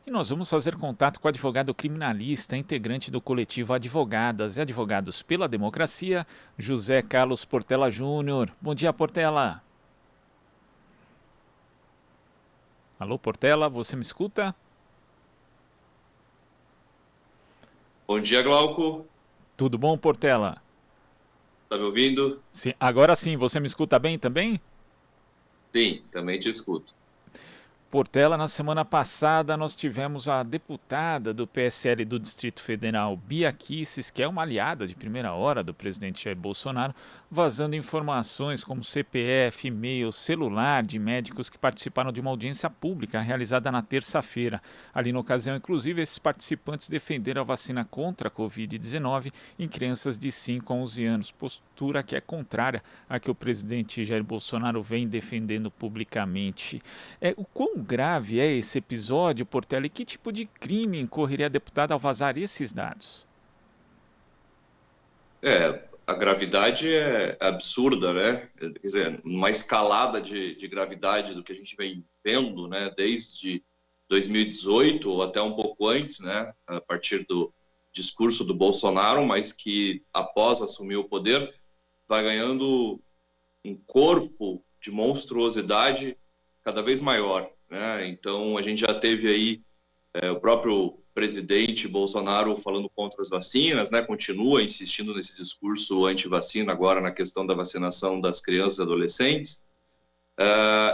E nós vamos fazer contato com o advogado criminalista, integrante do coletivo Advogadas e Advogados pela Democracia, José Carlos Portela Júnior. Bom dia, Portela. Alô, Portela, você me escuta? Bom dia, Glauco. Tudo bom, Portela? Tá me ouvindo? Sim, agora sim, você me escuta bem também? Sim, também te escuto. Portela, na semana passada nós tivemos a deputada do PSL do Distrito Federal, Bia Kicis, que é uma aliada de primeira hora do presidente Jair Bolsonaro, vazando informações como CPF, e-mail, celular de médicos que participaram de uma audiência pública realizada na terça-feira. Ali na ocasião, inclusive, esses participantes defenderam a vacina contra a Covid-19 em crianças de 5 a 11 anos, postura que é contrária à que o presidente Jair Bolsonaro vem defendendo publicamente. O quão grave é esse episódio, Portela, e que tipo de crime incorreria a deputada ao vazar esses dados? A gravidade é absurda, né? Quer dizer, uma escalada de gravidade do que a gente vem vendo, né? Desde 2018 ou até um pouco antes, né? A partir do discurso do Bolsonaro, mas que após assumir o poder vai ganhando um corpo de monstruosidade cada vez maior, né? Então a gente já teve aí o próprio presidente Bolsonaro falando contra as vacinas, né? Continua insistindo nesse discurso anti-vacina agora na questão da vacinação das crianças e adolescentes.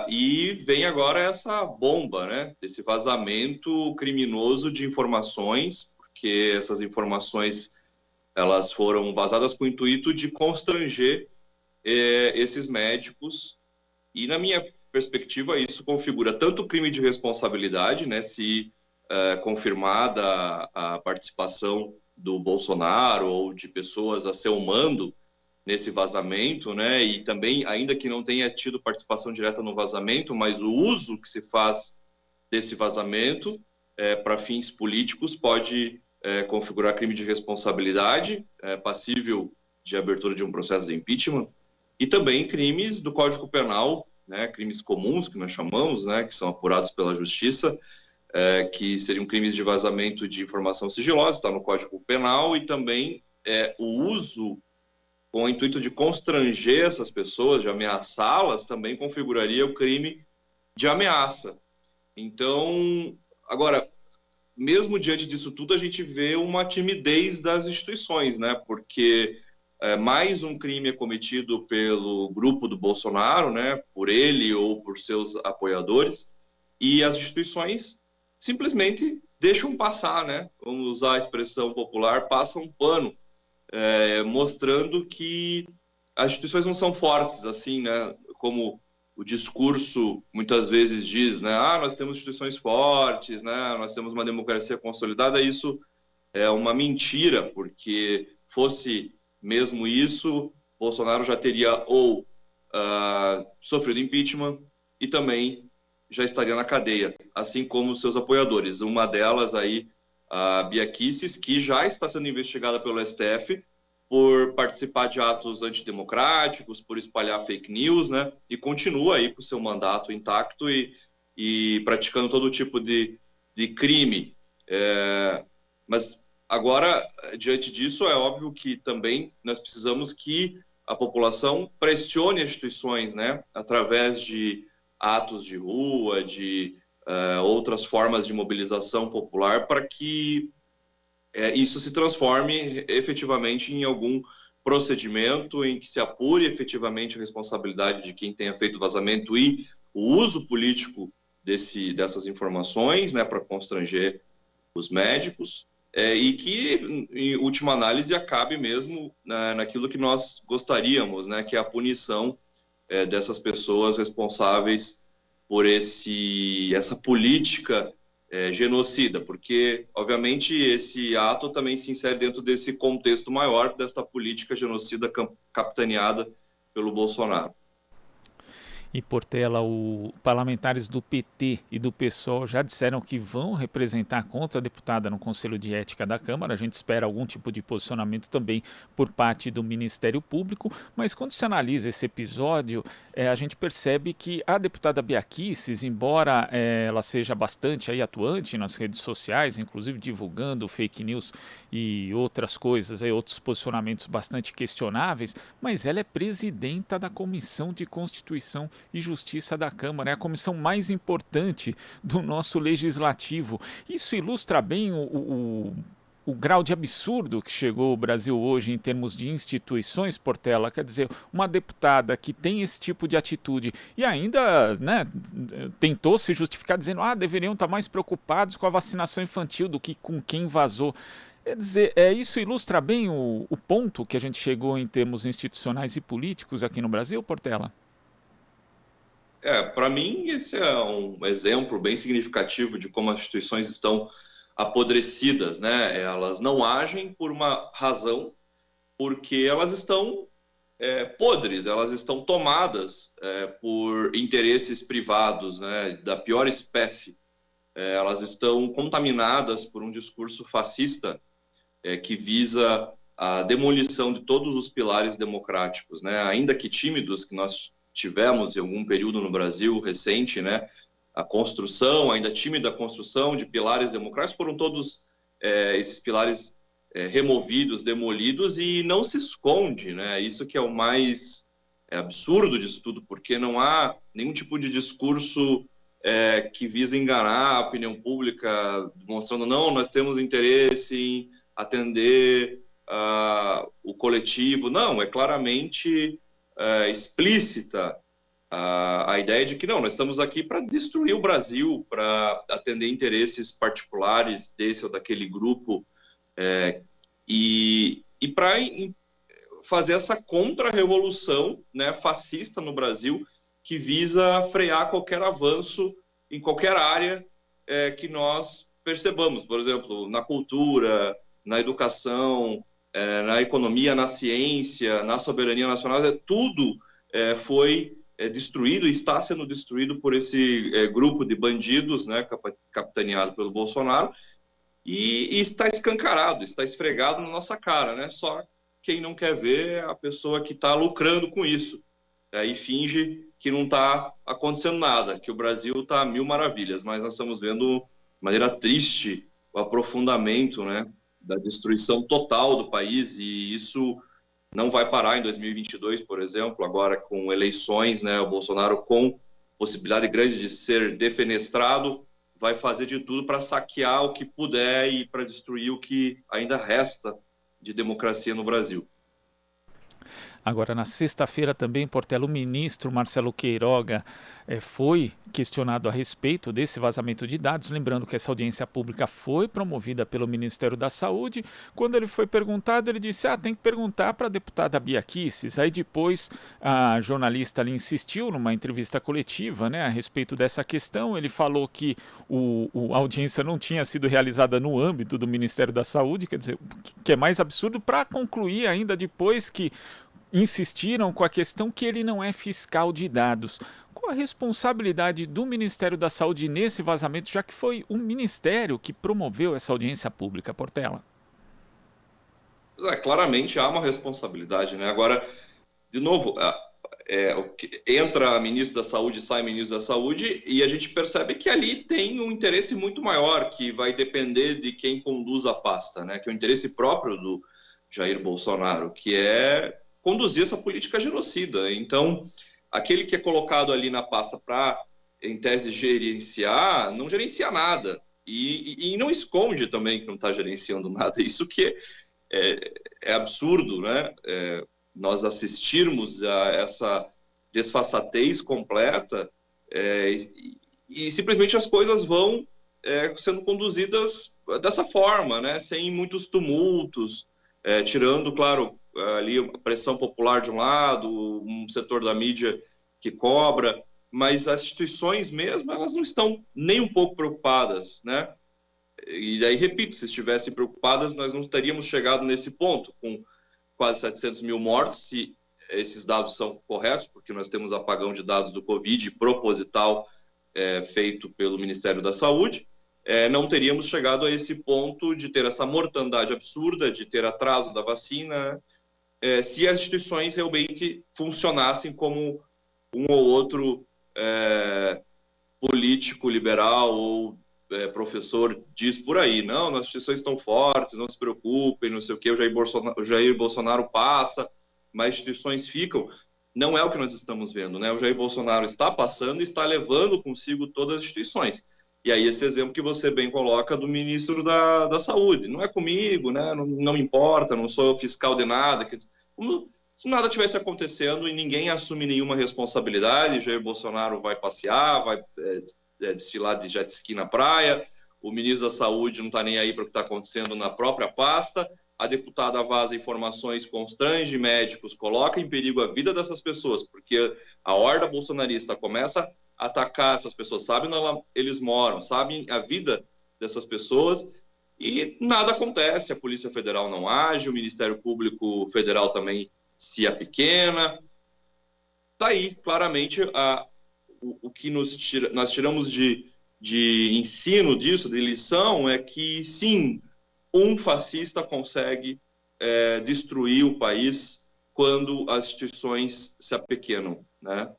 E vem agora essa bomba, né? Esse vazamento criminoso de informações, porque essas informações elas foram vazadas com o intuito de constranger esses médicos. E na minha perspectiva, isso configura tanto crime de responsabilidade, né, se confirmada a participação do Bolsonaro ou de pessoas a seu mando nesse vazamento, né, e também, ainda que não tenha tido participação direta no vazamento, mas o uso que se faz desse vazamento para fins políticos pode configurar crime de responsabilidade, passível de abertura de um processo de impeachment, e também crimes do Código Penal, né, crimes comuns, que nós chamamos, né, que são apurados pela Justiça, que seriam crimes de vazamento de informação sigilosa, está no Código Penal, e também o uso com o intuito de constranger essas pessoas, de ameaçá-las, também configuraria o crime de ameaça. Então, agora, mesmo diante disso tudo, a gente vê uma timidez das instituições, né, porque mais um crime é cometido pelo grupo do Bolsonaro, né, por ele ou por seus apoiadores, e as instituições simplesmente deixam passar, né, vamos usar a expressão popular, passam pano, mostrando que as instituições não são fortes, assim, né, como o discurso muitas vezes diz, né, nós temos instituições fortes, né, nós temos uma democracia consolidada. Isso é uma mentira, porque fosse mesmo isso, Bolsonaro já teria ou sofrido impeachment e também já estaria na cadeia, assim como seus apoiadores. Uma delas aí, a Bia Kicis, que já está sendo investigada pelo STF por participar de atos antidemocráticos, por espalhar fake news, né? E continua aí com seu mandato intacto e praticando todo tipo de crime. Mas agora, diante disso, é óbvio que também nós precisamos que a população pressione as instituições, né, através de atos de rua, de outras formas de mobilização popular, para que isso se transforme efetivamente em algum procedimento em que se apure efetivamente a responsabilidade de quem tenha feito o vazamento e o uso político dessas informações, né, para constranger os médicos. E que, em última análise, acabe mesmo naquilo que nós gostaríamos, né, que é a punição dessas pessoas responsáveis por essa política genocida, porque, obviamente, esse ato também se insere dentro desse contexto maior desta política genocida capitaneada pelo Bolsonaro. E, Portela, parlamentares do PT e do PSOL já disseram que vão representar contra a deputada no Conselho de Ética da Câmara. A gente espera algum tipo de posicionamento também por parte do Ministério Público, mas quando se analisa esse episódio, a gente percebe que a deputada Bia Kicis, embora ela seja bastante aí atuante nas redes sociais, inclusive divulgando fake news e outras coisas, outros posicionamentos bastante questionáveis, mas ela é presidenta da Comissão de Constituição e Justiça da Câmara, é a comissão mais importante do nosso legislativo. Isso ilustra bem o grau de absurdo que chegou o Brasil hoje em termos de instituições, Portela. Quer dizer, uma deputada que tem esse tipo de atitude e ainda, né, tentou se justificar dizendo deveriam estar mais preocupados com a vacinação infantil do que com quem vazou. Quer dizer, isso ilustra bem o ponto que a gente chegou em termos institucionais e políticos aqui no Brasil, Portela? Para mim, esse é um exemplo bem significativo de como as instituições estão apodrecidas, né? Elas não agem por uma razão, porque elas estão podres, elas estão tomadas por interesses privados, né, da pior espécie. Elas estão contaminadas por um discurso fascista que visa a demolição de todos os pilares democráticos, né? Ainda que tímidos, que nós tivemos em algum período no Brasil recente, né, a construção, ainda tímida construção de pilares democráticos, foram todos esses pilares removidos, demolidos, e não se esconde, né? Isso que é o mais absurdo disso tudo, porque não há nenhum tipo de discurso que visa enganar a opinião pública, mostrando, não, nós temos interesse em atender o coletivo. Não, é claramente explícita a ideia de que não, nós estamos aqui para destruir o Brasil, para atender interesses particulares desse ou daquele grupo, e para fazer essa contra-revolução, né, fascista no Brasil, que visa frear qualquer avanço em qualquer área que nós percebamos, por exemplo, na cultura, na educação, na economia, na ciência, na soberania nacional. Tudo foi destruído e está sendo destruído por esse grupo de bandidos, né, capitaneado pelo Bolsonaro, e está escancarado, está esfregado na nossa cara, né? Só quem não quer ver é a pessoa que está lucrando com isso, e finge que não está acontecendo nada, que o Brasil está a mil maravilhas, mas nós estamos vendo de maneira triste o aprofundamento, né, da destruição total do país, e isso não vai parar em 2022, por exemplo, agora com eleições, né, o Bolsonaro com possibilidade grande de ser defenestrado, vai fazer de tudo para saquear o que puder e para destruir o que ainda resta de democracia no Brasil. Agora, na sexta-feira também, Portela, o ministro Marcelo Queiroga foi questionado a respeito desse vazamento de dados, lembrando que essa audiência pública foi promovida pelo Ministério da Saúde. Quando ele foi perguntado, ele disse, tem que perguntar para a deputada Bia Kicis. Aí depois a jornalista ali insistiu numa entrevista coletiva, né, a respeito dessa questão. Ele falou que a audiência não tinha sido realizada no âmbito do Ministério da Saúde, quer dizer, que é mais absurdo, para concluir ainda depois que insistiram com a questão que ele não é fiscal de dados. Qual a responsabilidade do Ministério da Saúde nesse vazamento, já que foi o Ministério que promoveu essa audiência pública, Portela? Claramente há uma responsabilidade, né? Agora, de novo, entra ministro da Saúde, sai ministro da Saúde, e a gente percebe que ali tem um interesse muito maior, que vai depender de quem conduz a pasta, né? Que é o interesse próprio do Jair Bolsonaro, que é conduzir essa política genocida. Então, aquele que é colocado ali na pasta para, em tese, gerenciar, não gerencia nada. E não esconde também que não está gerenciando nada. Isso que é absurdo, né? Nós assistirmos a essa desfaçatez completa e simplesmente as coisas vão sendo conduzidas dessa forma, né? Sem muitos tumultos, tirando, claro, ali a pressão popular de um lado, um setor da mídia que cobra, mas as instituições mesmo, elas não estão nem um pouco preocupadas, né? E daí, repito, se estivessem preocupadas, nós não teríamos chegado nesse ponto, com quase 700 mil mortos, se esses dados são corretos, porque nós temos apagão de dados do Covid proposital feito pelo Ministério da Saúde, não teríamos chegado a esse ponto de ter essa mortandade absurda, de ter atraso da vacina, se as instituições realmente funcionassem como um ou outro político liberal ou professor diz por aí. Não, as instituições estão fortes, não se preocupem, não sei o que, o Jair Bolsonaro passa, mas instituições ficam. Não é o que nós estamos vendo, né? O Jair Bolsonaro está passando e está levando consigo todas as instituições. E aí esse exemplo que você bem coloca do ministro da Saúde. Não é comigo, né? Não me importa, não sou fiscal de nada. Como se nada tivesse acontecendo e ninguém assume nenhuma responsabilidade. O Jair Bolsonaro vai passear, vai desfilar de jet ski na praia. O ministro da Saúde não está nem aí para o que está acontecendo na própria pasta. A deputada vaza informações, constrange médicos, coloca em perigo a vida dessas pessoas, porque a horda bolsonarista começa a atacar essas pessoas, sabem onde eles moram, sabem a vida dessas pessoas e nada acontece. A Polícia Federal não age, o Ministério Público Federal também se apequena. Está aí, claramente, o que nós tiramos de ensino disso, de lição, é que, sim, um fascista consegue destruir o país quando as instituições se apequenam, né?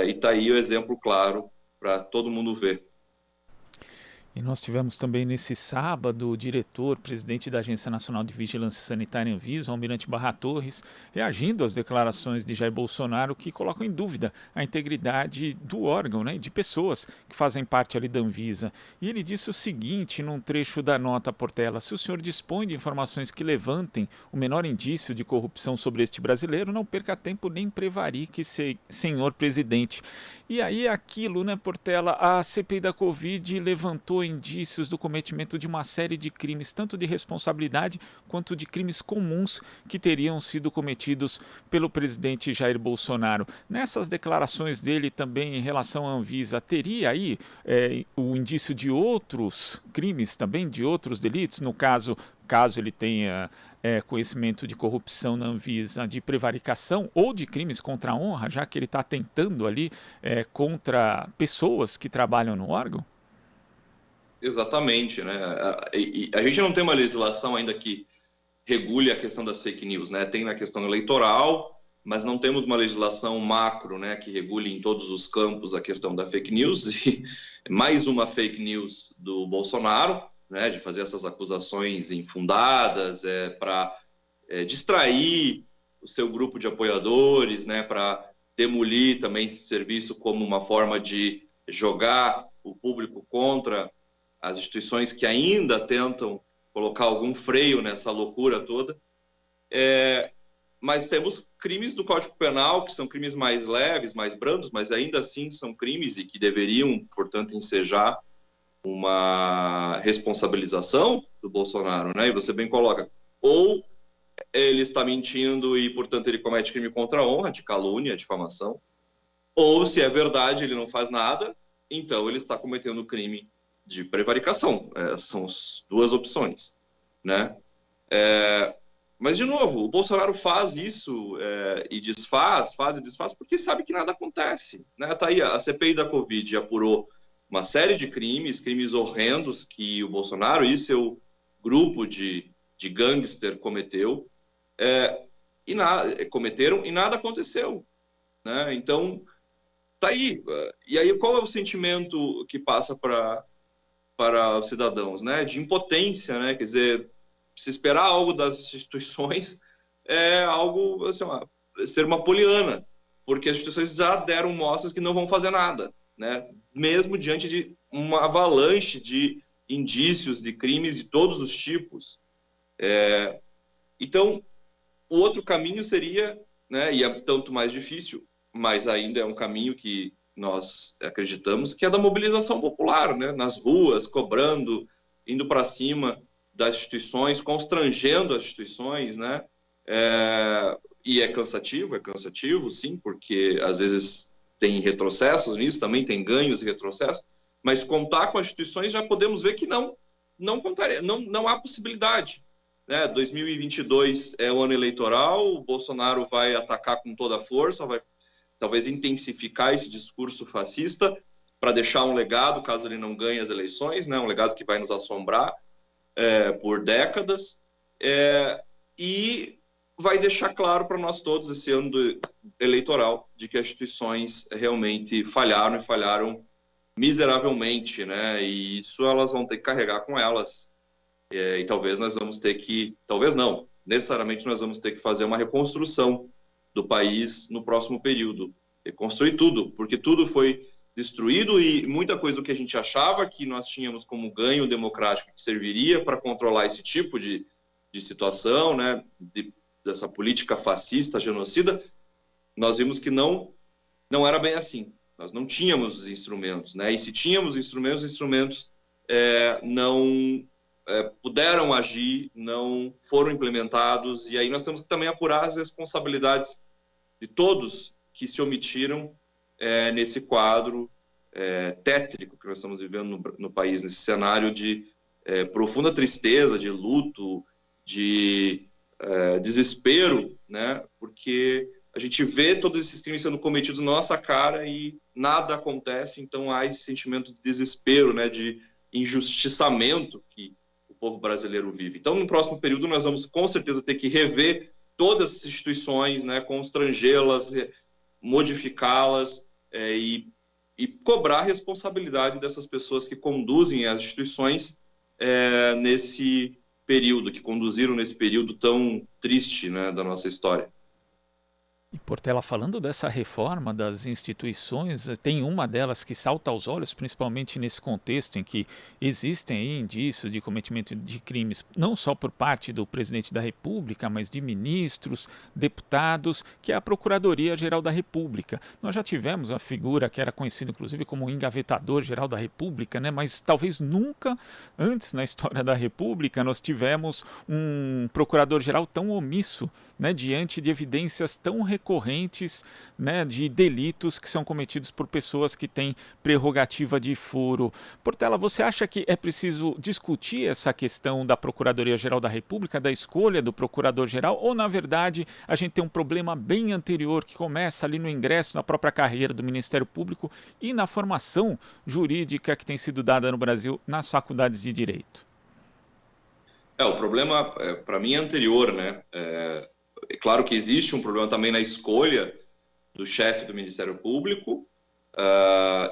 E está aí o exemplo claro para todo mundo ver. E nós tivemos também nesse sábado o diretor, presidente da Agência Nacional de Vigilância Sanitária Anvisa, o Almirante Barra Torres, reagindo às declarações de Jair Bolsonaro que colocam em dúvida a integridade do órgão, né, de pessoas que fazem parte ali da Anvisa. E ele disse o seguinte num trecho da nota, Portela: se o senhor dispõe de informações que levantem o menor indício de corrupção sobre este brasileiro, não perca tempo nem prevarique, senhor presidente. E aí aquilo, né, Portela, a CPI da Covid levantou indícios do cometimento de uma série de crimes, tanto de responsabilidade quanto de crimes comuns que teriam sido cometidos pelo presidente Jair Bolsonaro. Nessas declarações dele também em relação à Anvisa, teria aí o indício de outros crimes também, de outros delitos, no caso ele tenha conhecimento de corrupção na Anvisa, de prevaricação ou de crimes contra a honra, já que ele está atentando ali contra pessoas que trabalham no órgão? Exatamente, né? A gente não tem uma legislação ainda que regule a questão das fake news, né? Tem na questão eleitoral, mas não temos uma legislação macro, né, que regule em todos os campos a questão da fake news. E mais uma fake news do Bolsonaro, né, de fazer essas acusações infundadas para distrair o seu grupo de apoiadores, né, para demolir também esse serviço como uma forma de jogar o público contra as instituições que ainda tentam colocar algum freio nessa loucura toda. Mas temos crimes do Código Penal, que são crimes mais leves, mais brandos, mas ainda assim são crimes e que deveriam, portanto, ensejar uma responsabilização do Bolsonaro, né? E você bem coloca, ou ele está mentindo e, portanto, ele comete crime contra a honra, de calúnia, difamação, ou, se é verdade, ele não faz nada, então ele está cometendo crime de prevaricação. São as duas opções, né? Mas, de novo, o Bolsonaro faz isso e desfaz, porque sabe que nada acontece, né? Tá aí, a CPI da Covid apurou uma série de crimes horrendos que o Bolsonaro e seu grupo de gangster cometeram e nada aconteceu, né? Então, tá aí. E aí, qual é o sentimento que passa para os cidadãos, né? De impotência, né? Quer dizer, se esperar algo das instituições é algo, assim, ser uma poliana, porque as instituições já deram mostras que não vão fazer nada, né? Mesmo diante de uma avalanche de indícios de crimes de todos os tipos. Então, o outro caminho seria, né, e é tanto mais difícil, mas ainda é um caminho que nós acreditamos, que é da mobilização popular, né, nas ruas, cobrando, indo para cima das instituições, constrangendo as instituições, né? E é cansativo, sim, porque às vezes tem retrocessos nisso, também tem ganhos e retrocessos, mas contar com as instituições já podemos ver que não há possibilidade. né? 2022 é o ano eleitoral, o Bolsonaro vai atacar com toda a força, vai talvez intensificar esse discurso fascista para deixar um legado, caso ele não ganhe as eleições, né? Um legado que vai nos assombrar por décadas, e vai deixar claro para nós todos esse ano eleitoral de que as instituições realmente falharam, e falharam miseravelmente, né? E isso elas vão ter que carregar com elas. E talvez nós vamos ter que, talvez não, necessariamente nós vamos ter que fazer uma reconstrução do país no próximo período. Reconstruir tudo, porque tudo foi destruído e muita coisa do que a gente achava que nós tínhamos como ganho democrático que serviria para controlar esse tipo de situação, né, dessa política fascista, genocida, nós vimos que não era bem assim. Nós não tínhamos os instrumentos, né? E se tínhamos os instrumentos não puderam agir, não foram implementados, e aí nós temos que também apurar as responsabilidades de todos que se omitiram nesse quadro tétrico que nós estamos vivendo no país, nesse cenário de profunda tristeza, de luto, de desespero, né? Porque a gente vê todos esses crimes sendo cometidos na nossa cara e nada acontece, então há esse sentimento de desespero, né? De injustiçamento que o povo brasileiro vive. Então, no próximo período, nós vamos com certeza ter que rever todas as instituições, né? Constrangê-las, modificá-las e cobrar a responsabilidade dessas pessoas que conduzem as instituições nesse período, que conduziram nesse período tão triste, né, da nossa história. E Portela, falando dessa reforma das instituições, tem uma delas que salta aos olhos, principalmente nesse contexto em que existem aí indícios de cometimento de crimes, não só por parte do presidente da República, mas de ministros, deputados, que é a Procuradoria-Geral da República. Nós já tivemos a figura que era conhecida inclusive como engavetador-geral da República, né? Mas talvez nunca antes na história da República nós tivemos um procurador-geral tão omisso, né, diante de evidências tão recorrentes, né, de delitos que são cometidos por pessoas que têm prerrogativa de foro. Portela, você acha que é preciso discutir essa questão da Procuradoria-Geral da República, da escolha do Procurador-Geral, ou na verdade a gente tem um problema bem anterior que começa ali no ingresso, na própria carreira do Ministério Público e na formação jurídica que tem sido dada no Brasil nas faculdades de Direito? O problema, para mim, é anterior, né? É claro que existe um problema também na escolha do chefe do Ministério Público,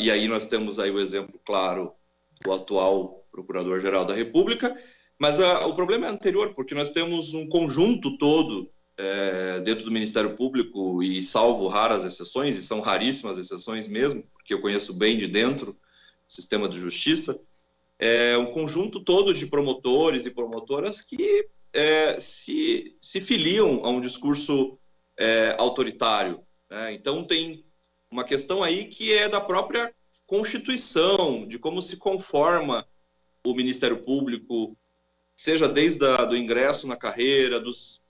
e aí nós temos aí o exemplo claro do atual Procurador-Geral da República, mas o problema é anterior, porque nós temos um conjunto todo dentro do Ministério Público, e salvo raras exceções, e são raríssimas exceções mesmo, porque eu conheço bem de dentro o sistema de justiça, um conjunto todo de promotores e promotoras que se filiam a um discurso autoritário, né? Então tem uma questão aí que é da própria Constituição, de como se conforma o Ministério Público, seja desde do ingresso na carreira, dos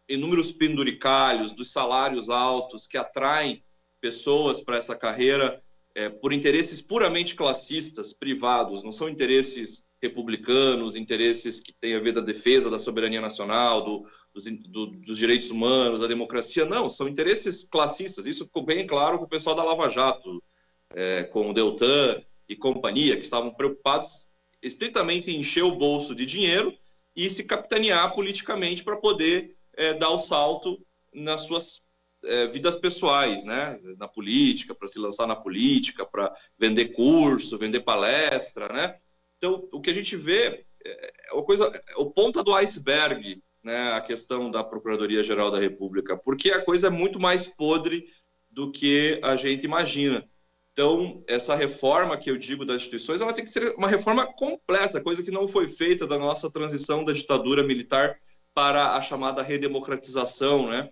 inúmeros penduricalhos, dos salários altos que atraem pessoas para essa carreira por interesses puramente classistas, privados, não são interesses republicanos, interesses que têm a ver da defesa da soberania nacional, dos direitos humanos, da democracia, não, são interesses classistas. Isso ficou bem claro com o pessoal da Lava Jato, com o Deltan e companhia, que estavam preocupados estritamente em encher o bolso de dinheiro e se capitanear politicamente para poder dar o salto nas suas vidas pessoais, né? Na política, para se lançar na política, para vender curso, vender palestra, né? Então, o que a gente vê o ponta do iceberg, né? A questão da Procuradoria-Geral da República, porque a coisa é muito mais podre do que a gente imagina. Então, essa reforma que eu digo das instituições, ela tem que ser uma reforma completa, coisa que não foi feita da nossa transição da ditadura militar para a chamada redemocratização, né?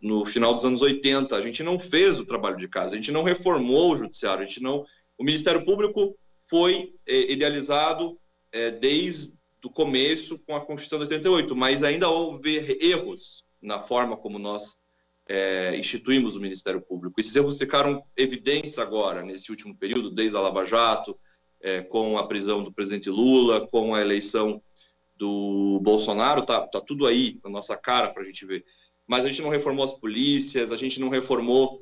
No final dos anos 80, a gente não fez o trabalho de casa, a gente não reformou o judiciário, o Ministério Público foi idealizado desde o começo com a Constituição de 88, mas ainda houve erros na forma como nós instituímos o Ministério Público. Esses erros ficaram evidentes agora, nesse último período, desde a Lava Jato, com a prisão do presidente Lula, com a eleição do Bolsonaro, tá tudo aí na nossa cara para a gente ver. Mas a gente não reformou as polícias, a gente não reformou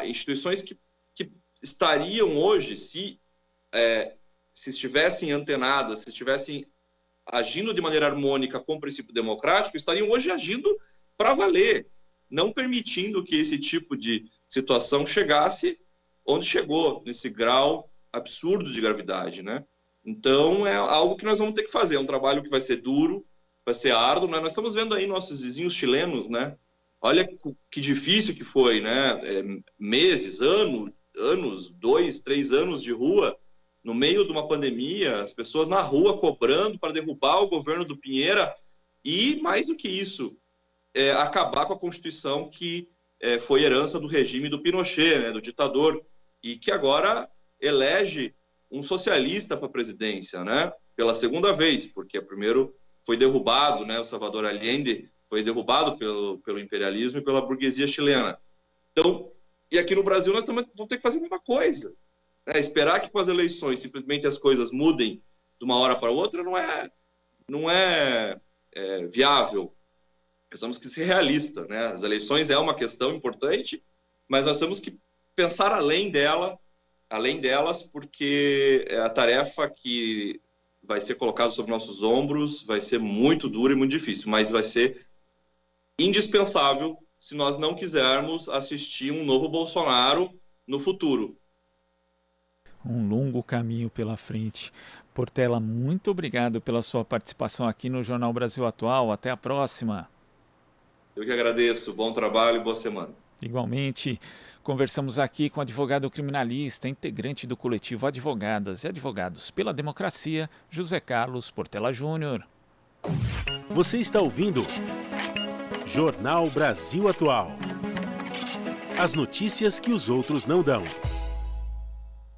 instituições que estariam hoje, se estivessem antenadas, se estivessem agindo de maneira harmônica com o princípio democrático, estariam hoje agindo para valer, não permitindo que esse tipo de situação chegasse onde chegou, nesse grau absurdo de gravidade, né? Então, é algo que nós vamos ter que fazer, é um trabalho que vai ser duro, vai ser árduo, né? Nós estamos vendo aí nossos vizinhos chilenos, né? Olha que difícil que foi, né? Meses, anos, 2, 3 anos de rua, no meio de uma pandemia, as pessoas na rua cobrando para derrubar o governo do Piñera e, mais do que isso, acabar com a Constituição que foi herança do regime do Pinochet, né? Do ditador, e que agora elege um socialista para a presidência, né? Pela segunda vez, porque primeiro foi derrubado, né? O Salvador Allende foi derrubado pelo imperialismo e pela burguesia chilena. Então, e aqui no Brasil nós também vamos ter que fazer a mesma coisa, né? Esperar que com as eleições simplesmente as coisas mudem de uma hora para outra não é viável. Nós temos que ser realistas, né? As eleições é uma questão importante, mas nós temos que pensar além delas, porque a tarefa que vai ser colocada sobre nossos ombros vai ser muito dura e muito difícil, mas vai ser indispensável se nós não quisermos assistir um novo Bolsonaro no futuro. Um longo caminho pela frente. Portela, muito obrigado pela sua participação aqui no Jornal Brasil Atual. Até a próxima. Eu que agradeço. Bom trabalho e boa semana. Igualmente, conversamos aqui com o advogado criminalista, integrante do coletivo Advogadas e Advogados pela Democracia, José Carlos Portela Júnior. Você está ouvindo Jornal Brasil Atual. As notícias que os outros não dão.